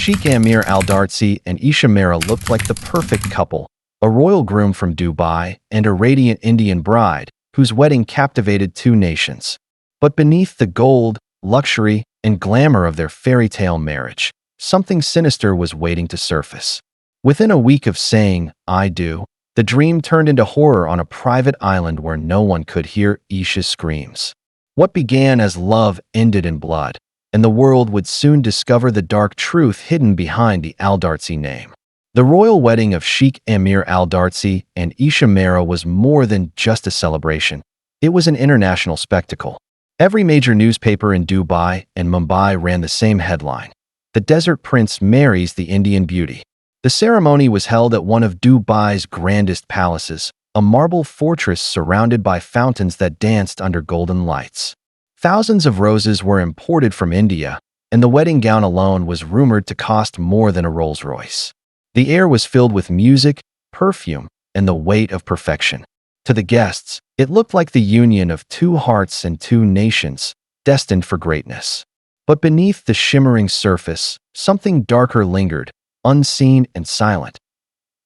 Sheikh Ameer Al-Darzi and Isha Mehra looked like the perfect couple, a royal groom from Dubai and a radiant Indian bride whose wedding captivated two nations. But beneath the gold, luxury, and glamour of their fairy tale marriage, something sinister was waiting to surface. Within a week of saying, "I do," the dream turned into horror on a private island where no one could hear Isha's screams. What began as love ended in blood, and the world would soon discover the dark truth hidden behind the Al-Darzi name. The royal wedding of Sheikh Ameer Al-Darzi and Isha Mehra was more than just a celebration. It was an international spectacle. Every major newspaper in Dubai and Mumbai ran the same headline: "The Desert Prince marries the Indian beauty." The ceremony was held at one of Dubai's grandest palaces, a marble fortress surrounded by fountains that danced under golden lights. Thousands of roses were imported from India, and the wedding gown alone was rumored to cost more than a Rolls-Royce. The air was filled with music, perfume, and the weight of perfection. To the guests, it looked like the union of two hearts and two nations, destined for greatness. But beneath the shimmering surface, something darker lingered, unseen and silent.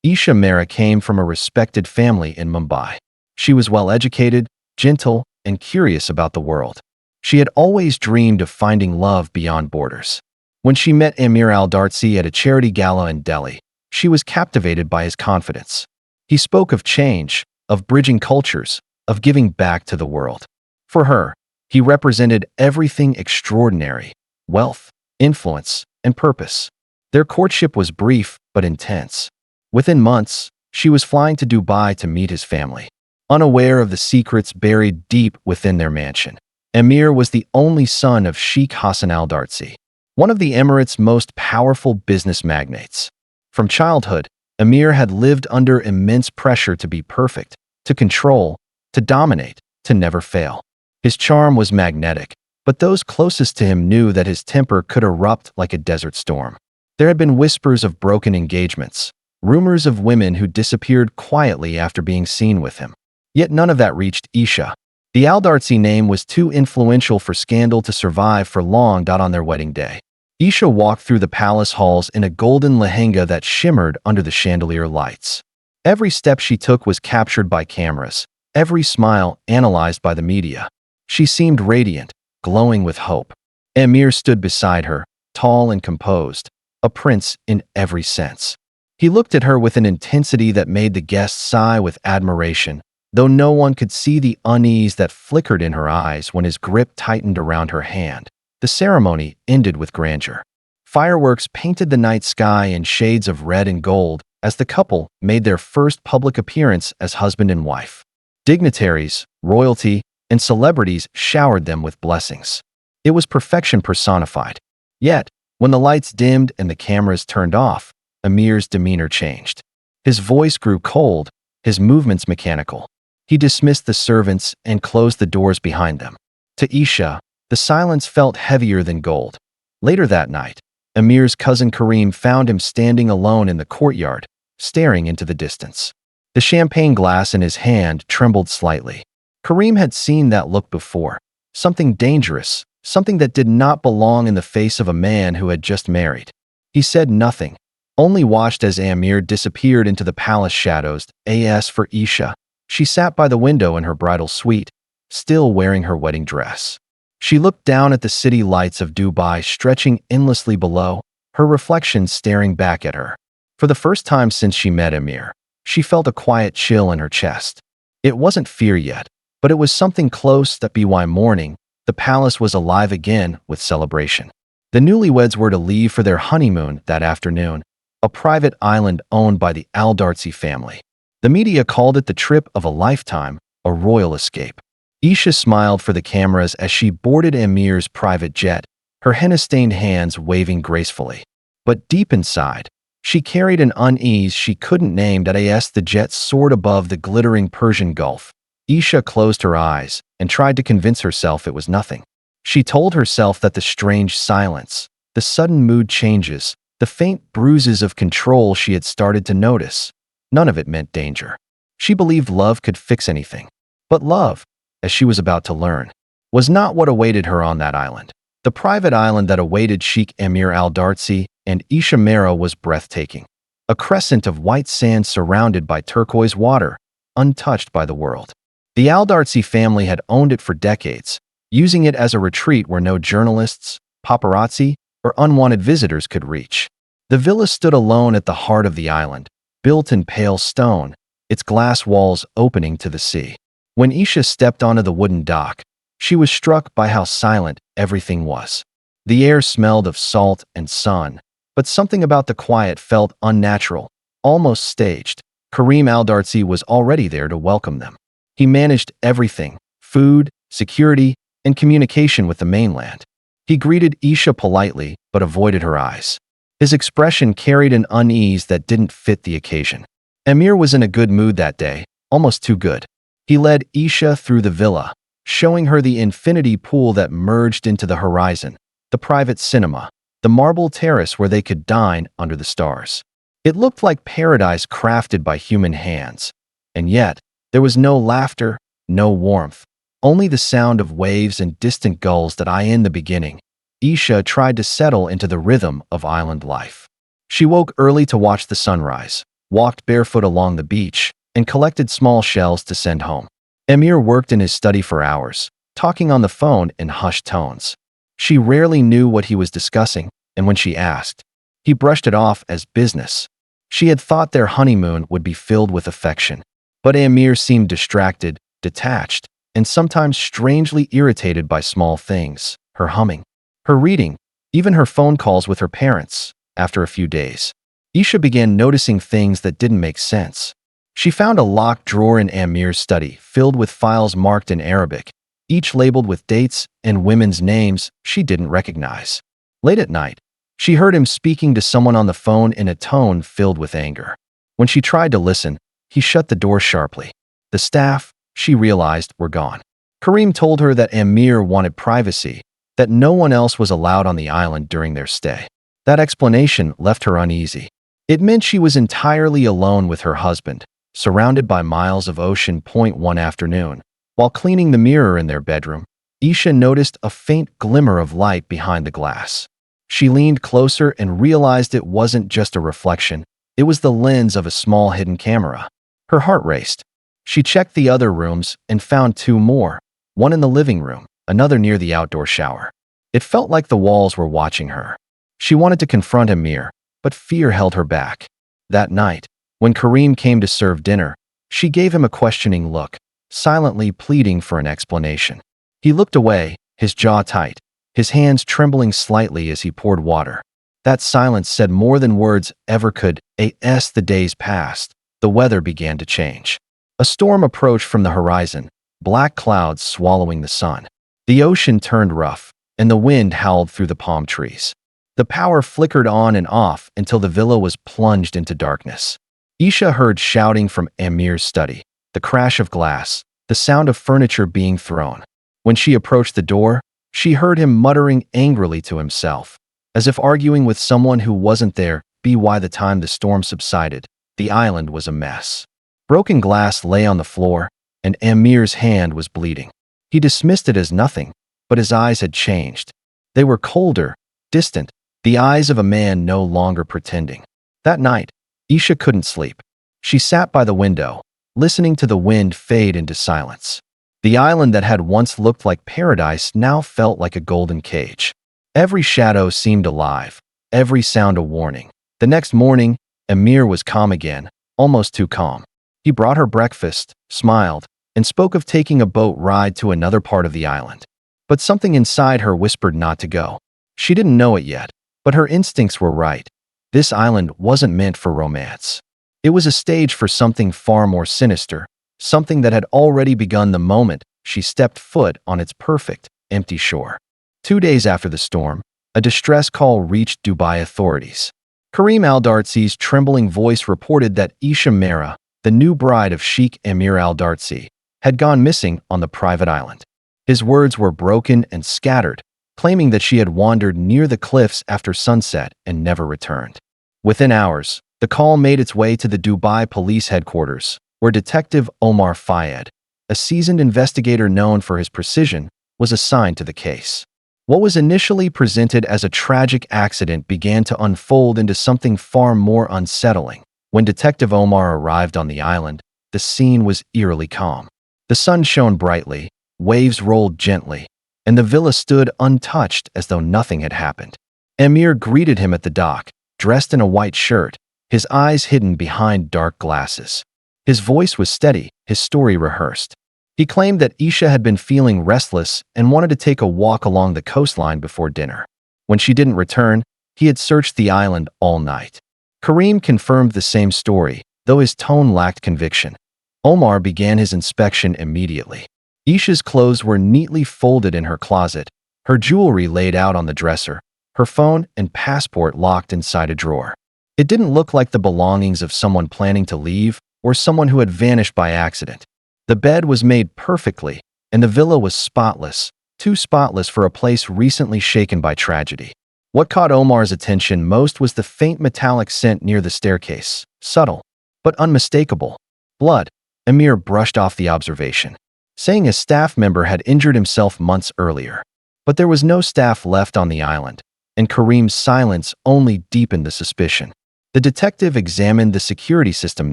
Isha Mehra came from a respected family in Mumbai. She was well-educated, gentle, and curious about the world. She had always dreamed of finding love beyond borders. When she met Ameer Al-Darzi at a charity gala in Delhi, she was captivated by his confidence. He spoke of change, of bridging cultures, of giving back to the world. For her, he represented everything extraordinary: wealth, influence, and purpose. Their courtship was brief but intense. Within months, she was flying to Dubai to meet his family. Unaware of the secrets buried deep within their mansion, Ameer was the only son of Sheikh Hassan Al-Darzi, one of the Emirates' most powerful business magnates. From childhood, Ameer had lived under immense pressure to be perfect, to control, to dominate, to never fail. His charm was magnetic, but those closest to him knew that his temper could erupt like a desert storm. There had been whispers of broken engagements, rumors of women who disappeared quietly after being seen with him. Yet none of that reached Isha. The Al-Darzi name was too influential for scandal to survive for long. On their wedding day, Isha walked through the palace halls in a golden lehenga that shimmered under the chandelier lights. Every step she took was captured by cameras, every smile analyzed by the media. She seemed radiant, glowing with hope. Ameer stood beside her, tall and composed, a prince in every sense. He looked at her with an intensity that made the guests sigh with admiration, though no one could see the unease that flickered in her eyes when his grip tightened around her hand. The ceremony ended with grandeur. Fireworks painted the night sky in shades of red and gold as the couple made their first public appearance as husband and wife. Dignitaries, royalty, and celebrities showered them with blessings. It was perfection personified. Yet, when the lights dimmed and the cameras turned off, Ameer's demeanor changed. His voice grew cold, his movements mechanical. He dismissed the servants and closed the doors behind them. To Isha, the silence felt heavier than gold. Later that night, Ameer's cousin Karim found him standing alone in the courtyard, staring into the distance. The champagne glass in his hand trembled slightly. Karim had seen that look before, something dangerous, something that did not belong in the face of a man who had just married. He said nothing, only watched as Ameer disappeared into the palace shadows. As for Isha, she sat by the window in her bridal suite, still wearing her wedding dress. She looked down at the city lights of Dubai stretching endlessly below, her reflection staring back at her. For the first time since she met Ameer, she felt a quiet chill in her chest. It wasn't fear yet, but it was something close. That by morning, the palace was alive again with celebration. The newlyweds were to leave for their honeymoon that afternoon, a private island owned by the Al-Darzi family. The media called it the trip of a lifetime, a royal escape. Isha smiled for the cameras as she boarded Ameer's private jet, her henna-stained hands waving gracefully. But deep inside, she carried an unease she couldn't name. As the jet soared above the glittering Persian Gulf, Isha closed her eyes and tried to convince herself it was nothing. She told herself that the strange silence, the sudden mood changes, the faint bruises of control she had started to notice, none of it meant danger. She believed love could fix anything. But love, as she was about to learn, was not what awaited her on that island. The private island that awaited Sheikh Ameer Al-Darzi and Isha Mehra was breathtaking. A crescent of white sand surrounded by turquoise water, untouched by the world. The Al-Darzi family had owned it for decades, using it as a retreat where no journalists, paparazzi, or unwanted visitors could reach. The villa stood alone at the heart of the island, built in pale stone, its glass walls opening to the sea. When Isha stepped onto the wooden dock, she was struck by how silent everything was. The air smelled of salt and sun, but something about the quiet felt unnatural, almost staged. Karim Al-Darzi was already there to welcome them. He managed everything: food, security, and communication with the mainland. He greeted Isha politely, but avoided her eyes. His expression carried an unease that didn't fit the occasion. Amir was in a good mood that day, almost too good. He led Isha through the villa, showing her the infinity pool that merged into the horizon, the private cinema, the marble terrace where they could dine under the stars. It looked like paradise crafted by human hands. And yet, there was no laughter, no warmth, only the sound of waves and distant gulls that in the beginning. Isha tried to settle into the rhythm of island life. She woke early to watch the sunrise, walked barefoot along the beach, and collected small shells to send home. Amir worked in his study for hours, talking on the phone in hushed tones. She rarely knew what he was discussing, and when she asked, he brushed it off as business. She had thought their honeymoon would be filled with affection, but Amir seemed distracted, detached, and sometimes strangely irritated by small things: her humming, her reading, even her phone calls with her parents. After a few days, Isha began noticing things that didn't make sense. She found a locked drawer in Amir's study filled with files marked in Arabic, each labeled with dates and women's names she didn't recognize. Late at night, she heard him speaking to someone on the phone in a tone filled with anger. When she tried to listen, he shut the door sharply. The staff, she realized, were gone. Karim told her that Amir wanted privacy, that no one else was allowed on the island during their stay. That explanation left her uneasy. It meant she was entirely alone with her husband, surrounded by miles of ocean. One afternoon, while cleaning the mirror in their bedroom, Isha noticed a faint glimmer of light behind the glass. She leaned closer and realized it wasn't just a reflection, it was the lens of a small hidden camera. Her heart raced. She checked the other rooms and found two more, one in the living room, another near the outdoor shower. It felt like the walls were watching her. She wanted to confront Amir, but fear held her back. That night, when Karim came to serve dinner, she gave him a questioning look, silently pleading for an explanation. He looked away, his jaw tight, his hands trembling slightly as he poured water. That silence said more than words ever could. As the days passed, the weather began to change. A storm approached from the horizon, black clouds swallowing the sun. The ocean turned rough, and the wind howled through the palm trees. The power flickered on and off until the villa was plunged into darkness. Isha heard shouting from Amir's study, the crash of glass, the sound of furniture being thrown. When she approached the door, she heard him muttering angrily to himself, as if arguing with someone who wasn't there. By the time the storm subsided, the island was a mess. Broken glass lay on the floor, and Amir's hand was bleeding. He dismissed it as nothing, but his eyes had changed. They were colder, distant, the eyes of a man no longer pretending. That night, Isha couldn't sleep. She sat by the window, listening to the wind fade into silence. The island that had once looked like paradise now felt like a golden cage. Every shadow seemed alive, every sound a warning. The next morning, Amir was calm again, almost too calm. He brought her breakfast, smiled, and spoke of taking a boat ride to another part of the island. But something inside her whispered not to go. She didn't know it yet, but her instincts were right. This island wasn't meant for romance. It was a stage for something far more sinister, something that had already begun the moment she stepped foot on its perfect, empty shore. 2 days after the storm, a distress call reached Dubai authorities. Karim Al-Darzi's trembling voice reported that Isha Mehra, the new bride of Sheikh Ameer Al-Darzi, had gone missing on the private island. His words were broken and scattered, claiming that she had wandered near the cliffs after sunset and never returned. Within hours, the call made its way to the Dubai police headquarters, where Detective Omar Fayed, a seasoned investigator known for his precision, was assigned to the case. What was initially presented as a tragic accident began to unfold into something far more unsettling. When Detective Omar arrived on the island, the scene was eerily calm. The sun shone brightly, waves rolled gently, and the villa stood untouched as though nothing had happened. Ameer greeted him at the dock, dressed in a white shirt, his eyes hidden behind dark glasses. His voice was steady, his story rehearsed. He claimed that Isha had been feeling restless and wanted to take a walk along the coastline before dinner. When she didn't return, he had searched the island all night. Karim confirmed the same story, though his tone lacked conviction. Omar began his inspection immediately. Isha's clothes were neatly folded in her closet, her jewelry laid out on the dresser, her phone and passport locked inside a drawer. It didn't look like the belongings of someone planning to leave or someone who had vanished by accident. The bed was made perfectly, and the villa was spotless, too spotless for a place recently shaken by tragedy. What caught Omar's attention most was the faint metallic scent near the staircase, subtle, but unmistakable. Blood. Ameer brushed off the observation, saying a staff member had injured himself months earlier. But there was no staff left on the island, and Karim's silence only deepened the suspicion. The detective examined the security system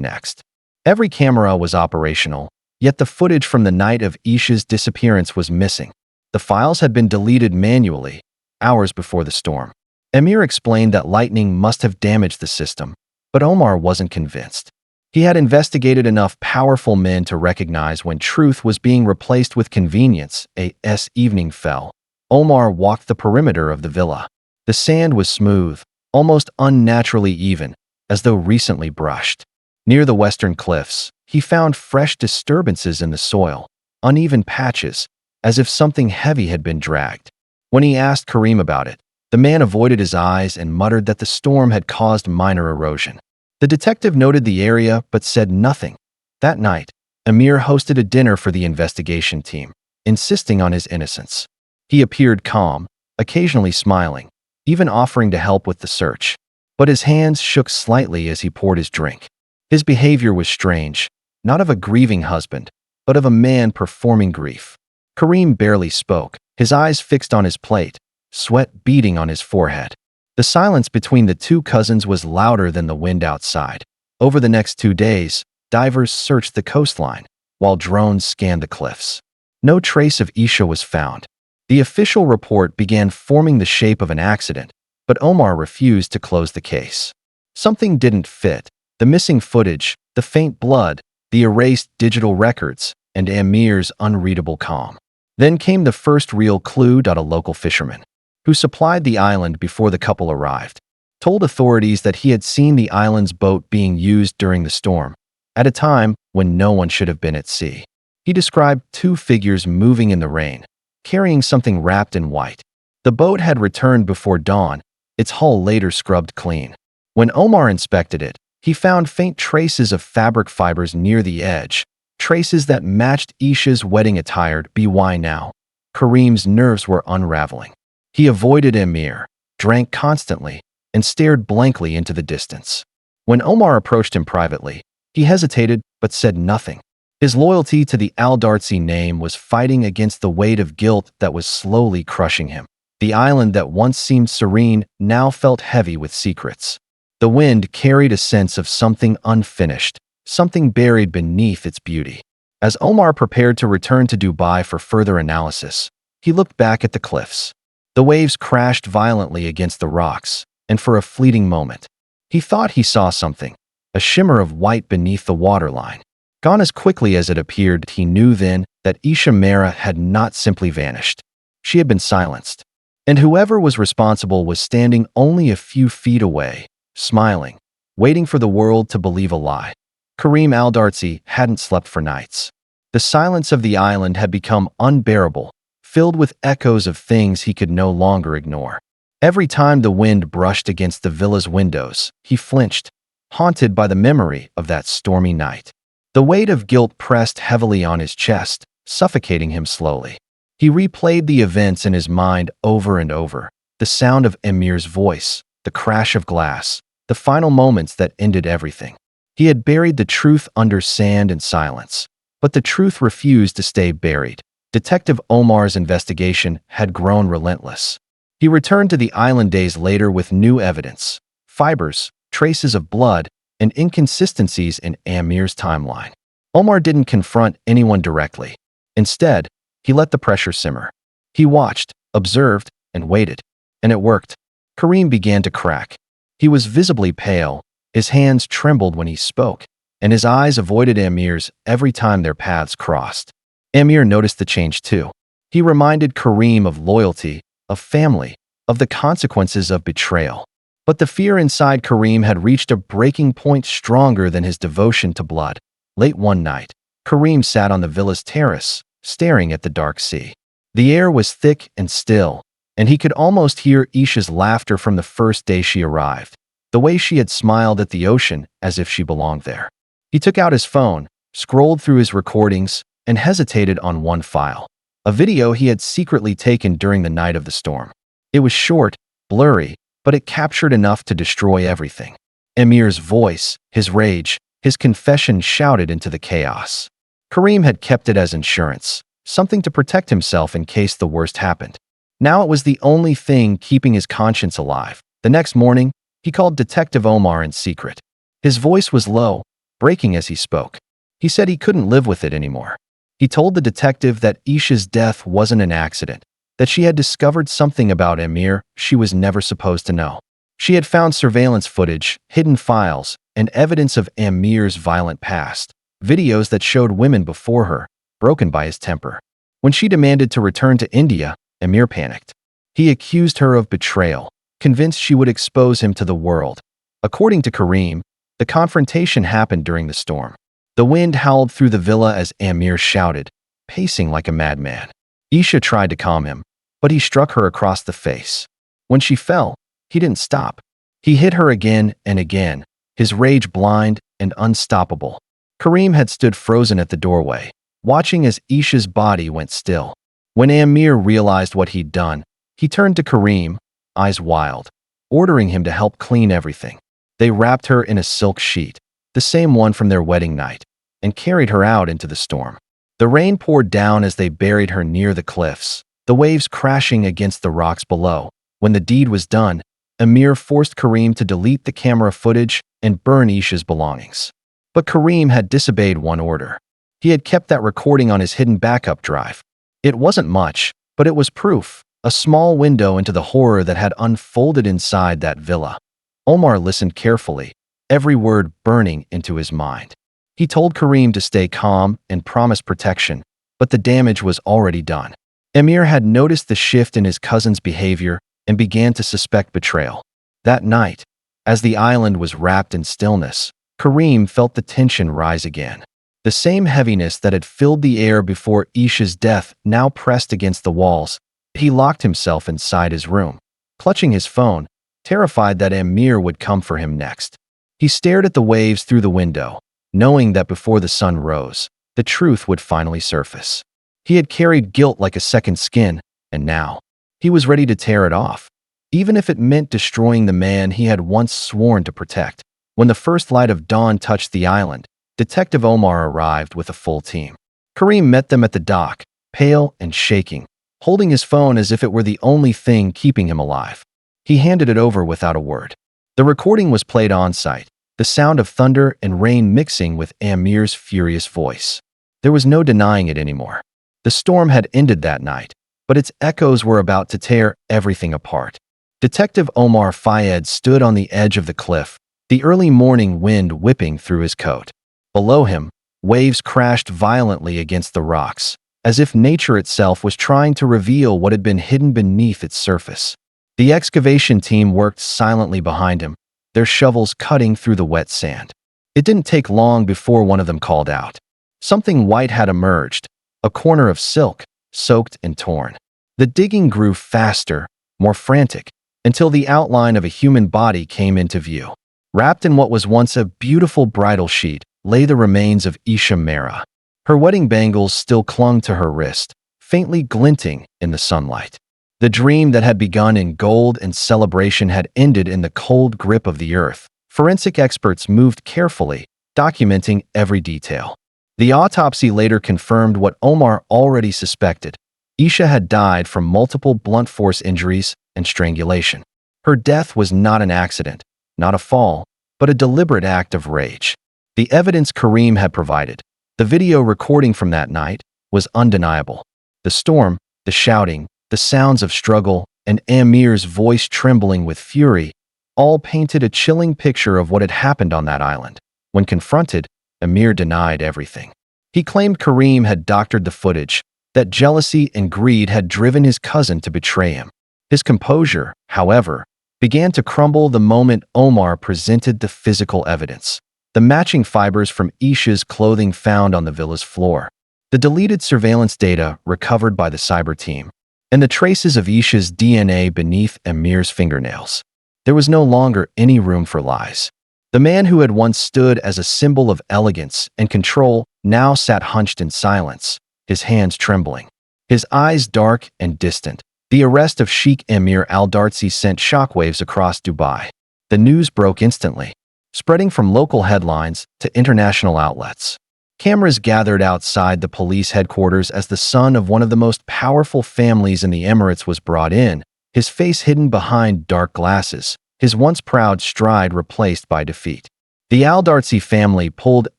next. Every camera was operational, yet the footage from the night of Isha's disappearance was missing. The files had been deleted manually, hours before the storm. Ameer explained that lightning must have damaged the system, but Omar wasn't convinced. He had investigated enough powerful men to recognize when truth was being replaced with convenience. As evening fell, Omar walked the perimeter of the villa. The sand was smooth, almost unnaturally even, as though recently brushed. Near the western cliffs, he found fresh disturbances in the soil, uneven patches, as if something heavy had been dragged. When he asked Karim about it, the man avoided his eyes and muttered that the storm had caused minor erosion. The detective noted the area but said nothing. That night, Ameer hosted a dinner for the investigation team, insisting on his innocence. He appeared calm, occasionally smiling, even offering to help with the search. But his hands shook slightly as he poured his drink. His behavior was strange, not of a grieving husband, but of a man performing grief. Karim barely spoke, his eyes fixed on his plate, sweat beading on his forehead. The silence between the two cousins was louder than the wind outside. Over the next 2 days, divers searched the coastline, while drones scanned the cliffs. No trace of Isha was found. The official report began forming the shape of an accident, but Omar refused to close the case. Something didn't fit. The missing footage, the faint blood, the erased digital records, and Ameer's unreadable calm. Then came the first real clue. A local fisherman, who supplied the island before the couple arrived, told authorities that he had seen the island's boat being used during the storm, at a time when no one should have been at sea. He described 2 figures moving in the rain, carrying something wrapped in white. The boat had returned before dawn, its hull later scrubbed clean. When Omar inspected it, he found faint traces of fabric fibers near the edge, traces that matched Isha's wedding attire. Why now? Karim's nerves were unraveling. He avoided Ameer, drank constantly, and stared blankly into the distance. When Omar approached him privately, he hesitated but said nothing. His loyalty to the Al-Darzi name was fighting against the weight of guilt that was slowly crushing him. The island that once seemed serene now felt heavy with secrets. The wind carried a sense of something unfinished, something buried beneath its beauty. As Omar prepared to return to Dubai for further analysis, he looked back at the cliffs. The waves crashed violently against the rocks, and for a fleeting moment, he thought he saw something, a shimmer of white beneath the waterline. Gone as quickly as it appeared, he knew then that Isha Mehra had not simply vanished. She had been silenced, and whoever was responsible was standing only a few feet away, smiling, waiting for the world to believe a lie. Karim Al-Darzi hadn't slept for nights. The silence of the island had become unbearable, filled with echoes of things he could no longer ignore. Every time the wind brushed against the villa's windows, he flinched, haunted by the memory of that stormy night. The weight of guilt pressed heavily on his chest, suffocating him slowly. He replayed the events in his mind over and over, the sound of Ameer's voice, the crash of glass, the final moments that ended everything. He had buried the truth under sand and silence, but the truth refused to stay buried. Detective Omar's investigation had grown relentless. He returned to the island days later with new evidence, fibers, traces of blood, and inconsistencies in Ameer's timeline. Omar didn't confront anyone directly. Instead, he let the pressure simmer. He watched, observed, and waited. And it worked. Kareem began to crack. He was visibly pale, his hands trembled when he spoke, and his eyes avoided Ameer's every time their paths crossed. Ameer noticed the change too. He reminded Kareem of loyalty, of family, of the consequences of betrayal. But the fear inside Kareem had reached a breaking point stronger than his devotion to blood. Late one night, Kareem sat on the villa's terrace, staring at the dark sea. The air was thick and still, and he could almost hear Isha's laughter from the first day she arrived, the way she had smiled at the ocean as if she belonged there. He took out his phone, scrolled through his recordings, and hesitated on one file, a video he had secretly taken during the night of the storm. It was short, blurry, but it captured enough to destroy everything. Ameer's voice, his rage, his confession shouted into the chaos. Kareem had kept it as insurance, something to protect himself in case the worst happened. Now it was the only thing keeping his conscience alive. The next morning, he called Detective Omar in secret. His voice was low, breaking as he spoke. He said he couldn't live with it anymore. He told the detective that Isha's death wasn't an accident, that she had discovered something about Ameer she was never supposed to know. She had found surveillance footage, hidden files, and evidence of Ameer's violent past, videos that showed women before her, broken by his temper. When she demanded to return to India, Ameer panicked. He accused her of betrayal, convinced she would expose him to the world. According to Kareem, the confrontation happened during the storm. The wind howled through the villa as Ameer shouted, pacing like a madman. Isha tried to calm him, but he struck her across the face. When she fell, he didn't stop. He hit her again and again, his rage blind and unstoppable. Kareem had stood frozen at the doorway, watching as Isha's body went still. When Ameer realized what he'd done, he turned to Kareem, eyes wild, ordering him to help clean everything. They wrapped her in a silk sheet, the same one from their wedding night, and carried her out into the storm. The rain poured down as they buried her near the cliffs, the waves crashing against the rocks below. When the deed was done, Ameer forced Kareem to delete the camera footage and burn Isha's belongings. But Kareem had disobeyed one order. He had kept that recording on his hidden backup drive. It wasn't much, but it was proof, a small window into the horror that had unfolded inside that villa. Omar listened carefully, every word burning into his mind. He told Kareem to stay calm and promise protection, but the damage was already done. Ameer had noticed the shift in his cousin's behavior and began to suspect betrayal. That night, as the island was wrapped in stillness, Kareem felt the tension rise again. The same heaviness that had filled the air before Isha's death now pressed against the walls. He locked himself inside his room, clutching his phone, terrified that Ameer would come for him next. He stared at the waves through the window, knowing that before the sun rose, the truth would finally surface. He had carried guilt like a second skin, and now, he was ready to tear it off, even if it meant destroying the man he had once sworn to protect. When the first light of dawn touched the island, Detective Omar arrived with a full team. Kareem met them at the dock, pale and shaking, holding his phone as if it were the only thing keeping him alive. He handed it over without a word. The recording was played on-site, the sound of thunder and rain mixing with Ameer's furious voice. There was no denying it anymore. The storm had ended that night, but its echoes were about to tear everything apart. Detective Omar Fayed stood on the edge of the cliff, the early morning wind whipping through his coat. Below him, waves crashed violently against the rocks, as if nature itself was trying to reveal what had been hidden beneath its surface. The excavation team worked silently behind him, their shovels cutting through the wet sand. It didn't take long before one of them called out. Something white had emerged, a corner of silk, soaked and torn. The digging grew faster, more frantic, until the outline of a human body came into view. Wrapped in what was once a beautiful bridal sheet lay the remains of Isha Mehra. Her wedding bangles still clung to her wrist, faintly glinting in the sunlight. The dream that had begun in gold and celebration had ended in the cold grip of the earth. Forensic experts moved carefully, documenting every detail. The autopsy later confirmed what Omar already suspected. Isha had died from multiple blunt force injuries and strangulation. Her death was not an accident, not a fall, but a deliberate act of rage. The evidence Kareem had provided, the video recording from that night, was undeniable. The storm, the shouting, the sounds of struggle, and Ameer's voice trembling with fury, all painted a chilling picture of what had happened on that island. When confronted, Ameer denied everything. He claimed Kareem had doctored the footage, that jealousy and greed had driven his cousin to betray him. His composure, however, began to crumble the moment Omar presented the physical evidence. The matching fibers from Isha's clothing found on the villa's floor, the deleted surveillance data recovered by the cyber team, and the traces of Isha's DNA beneath Ameer's fingernails. There was no longer any room for lies. The man who had once stood as a symbol of elegance and control now sat hunched in silence, his hands trembling, his eyes dark and distant. The arrest of Sheikh Ameer Al-Darzi sent shockwaves across Dubai. The news broke instantly, spreading from local headlines to international outlets. Cameras gathered outside the police headquarters as the son of one of the most powerful families in the Emirates was brought in, his face hidden behind dark glasses, his once proud stride replaced by defeat. The Al-Darzi family pulled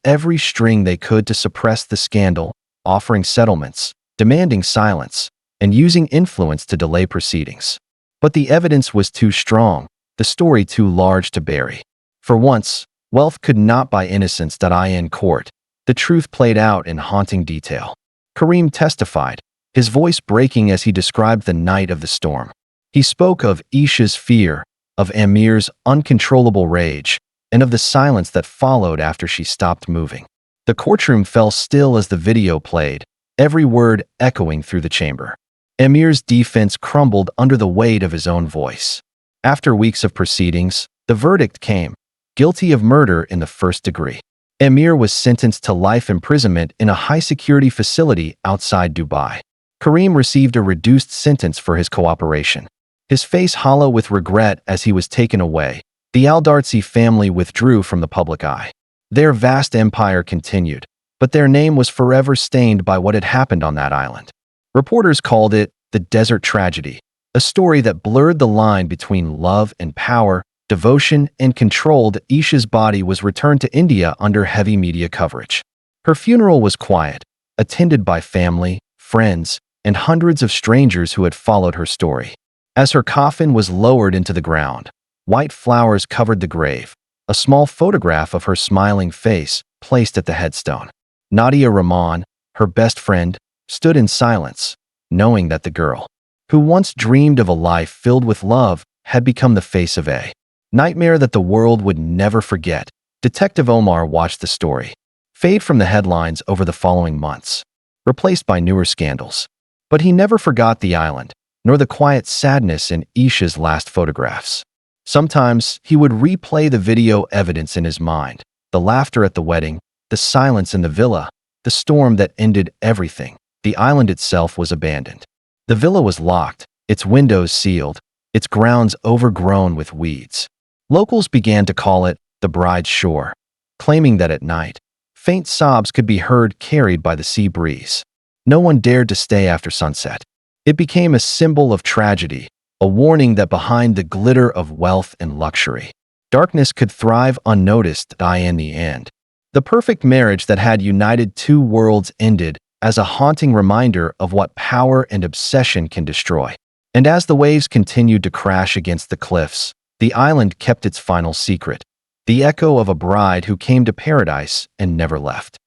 every string they could to suppress the scandal, offering settlements, demanding silence, and using influence to delay proceedings. But the evidence was too strong, the story too large to bury. For once, wealth could not buy innocence. In court, the truth played out in haunting detail. Kareem testified, his voice breaking as he described the night of the storm. He spoke of Isha's fear, of Ameer's uncontrollable rage, and of the silence that followed after she stopped moving. The courtroom fell still as the video played, every word echoing through the chamber. Ameer's defense crumbled under the weight of his own voice. After weeks of proceedings, the verdict came, guilty of murder in the first degree. Ameer was sentenced to life imprisonment in a high-security facility outside Dubai. Kareem received a reduced sentence for his cooperation. His face hollow with regret as he was taken away, the Al-Darzi family withdrew from the public eye. Their vast empire continued, but their name was forever stained by what had happened on that island. Reporters called it the desert tragedy, a story that blurred the line between love and power, devotion and control. Isha's body was returned to India under heavy media coverage. Her funeral was quiet, attended by family, friends, and hundreds of strangers who had followed her story. As her coffin was lowered into the ground, white flowers covered the grave, a small photograph of her smiling face placed at the headstone. Nadia Rahman, her best friend, stood in silence, knowing that the girl, who once dreamed of a life filled with love, had become the face of a nightmare that the world would never forget. Detective Omar watched the story fade from the headlines over the following months, replaced by newer scandals. But he never forgot the island, nor the quiet sadness in Isha's last photographs. Sometimes he would replay the video evidence in his mind, the laughter at the wedding, the silence in the villa, the storm that ended everything. The island itself was abandoned. The villa was locked, its windows sealed, its grounds overgrown with weeds. Locals began to call it the bride's shore, claiming that at night, faint sobs could be heard carried by the sea breeze. No one dared to stay after sunset. It became a symbol of tragedy, a warning that behind the glitter of wealth and luxury, darkness could thrive unnoticed. In the end, the perfect marriage that had united two worlds ended as a haunting reminder of what power and obsession can destroy. And as the waves continued to crash against the cliffs, the island kept its final secret, the echo of a bride who came to paradise and never left.